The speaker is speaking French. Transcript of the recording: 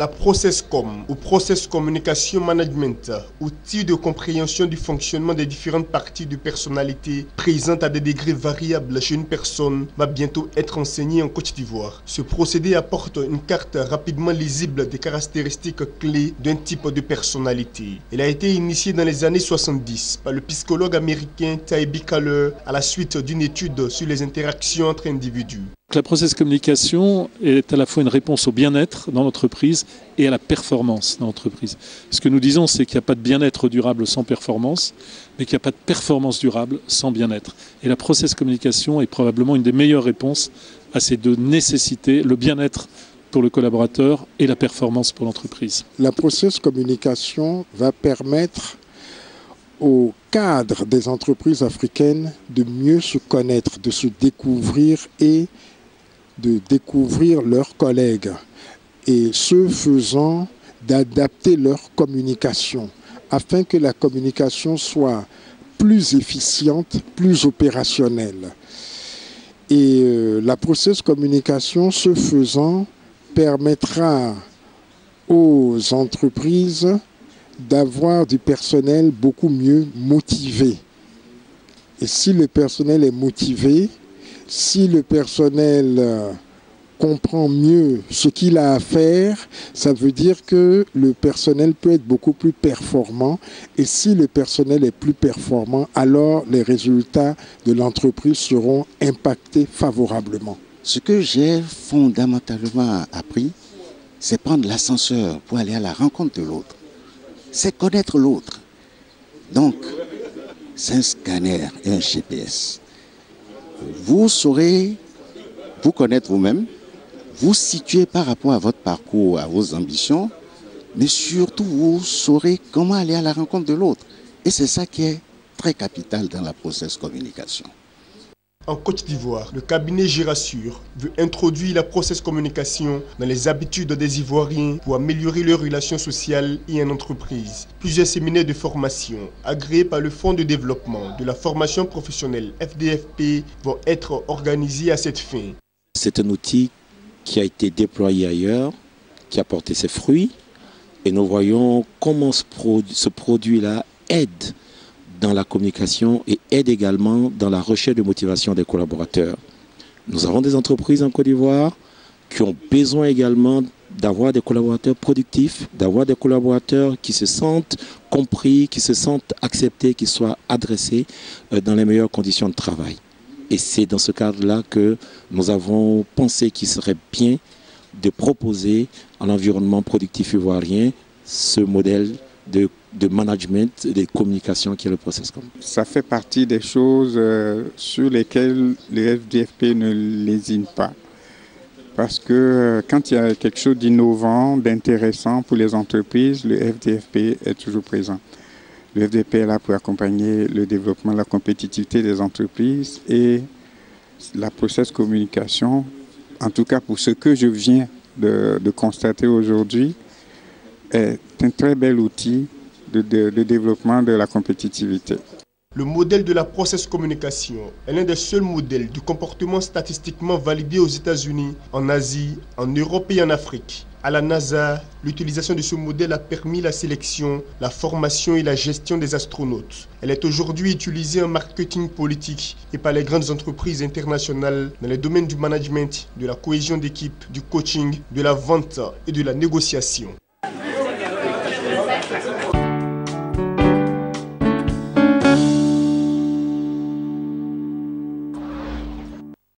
La ProcessCom ou Process Communication Management, outil de compréhension du fonctionnement des différentes parties de personnalité présentes à des degrés variables chez une personne, va bientôt être enseigné en Côte d'Ivoire. Ce procédé apporte une carte rapidement lisible des caractéristiques clés d'un type de personnalité. Il a été initié dans les années 70 par le psychologue américain Taibi Kahler à la suite d'une étude sur les interactions entre individus. La process communication est à la fois une réponse au bien-être dans l'entreprise et à la performance dans l'entreprise. Ce que nous disons, c'est qu'il n'y a pas de bien-être durable sans performance, mais qu'il n'y a pas de performance durable sans bien-être. Et la process communication est probablement une des meilleures réponses à ces deux nécessités, le bien-être pour le collaborateur et la performance pour l'entreprise. La process communication va permettre aux cadres des entreprises africaines de mieux se connaître, de se découvrir et de découvrir leurs collègues et ce faisant d'adapter leur communication afin que la communication soit plus efficiente, plus opérationnelle. Et la process communication, ce faisant, permettra aux entreprises d'avoir du personnel beaucoup mieux motivé. Et si le personnel est motivé, si le personnel comprend mieux ce qu'il a à faire, ça veut dire que le personnel peut être beaucoup plus performant. Et si le personnel est plus performant, alors les résultats de l'entreprise seront impactés favorablement. Ce que j'ai fondamentalement appris, c'est prendre l'ascenseur pour aller à la rencontre de l'autre. C'est connaître l'autre. Donc, c'est un scanner et un GPS. Vous saurez vous connaître vous-même, vous situer par rapport à votre parcours, à vos ambitions, mais surtout vous saurez comment aller à la rencontre de l'autre. Et c'est ça qui est très capital dans la process communication. En Côte d'Ivoire, le cabinet Girassure veut introduire la process communication dans les habitudes des Ivoiriens pour améliorer leurs relations sociales et en entreprise. Plusieurs séminaires de formation agréés par le Fonds de développement de la formation professionnelle FDFP vont être organisés à cette fin. C'est un outil qui a été déployé ailleurs, qui a porté ses fruits et nous voyons comment ce produit-là aide dans la communication et aide également dans la recherche de motivation des collaborateurs. Nous avons des entreprises en Côte d'Ivoire qui ont besoin également d'avoir des collaborateurs productifs, d'avoir des collaborateurs qui se sentent compris, qui se sentent acceptés, qui soient adressés dans les meilleures conditions de travail. Et c'est dans ce cadre-là que nous avons pensé qu'il serait bien de proposer à l'environnement productif ivoirien ce modèle de management et de communication qui est le ProcessCom. Ça fait partie des choses sur lesquelles le FDFP ne lésine pas. Parce que quand il y a quelque chose d'innovant, d'intéressant pour les entreprises, le FDFP est toujours présent. Le FDFP est là pour accompagner le développement, la compétitivité des entreprises et la process communication, en tout cas pour ce que je viens de constater aujourd'hui, est un très bel outil de développement de la compétitivité. Le modèle de la process communication est l'un des seuls modèles du comportement statistiquement validé aux États-Unis, en Asie, en Europe et en Afrique. À la NASA, l'utilisation de ce modèle a permis la sélection, la formation et la gestion des astronautes. Elle est aujourd'hui utilisée en marketing politique et par les grandes entreprises internationales dans les domaines du management, de la cohésion d'équipe, du coaching, de la vente et de la négociation.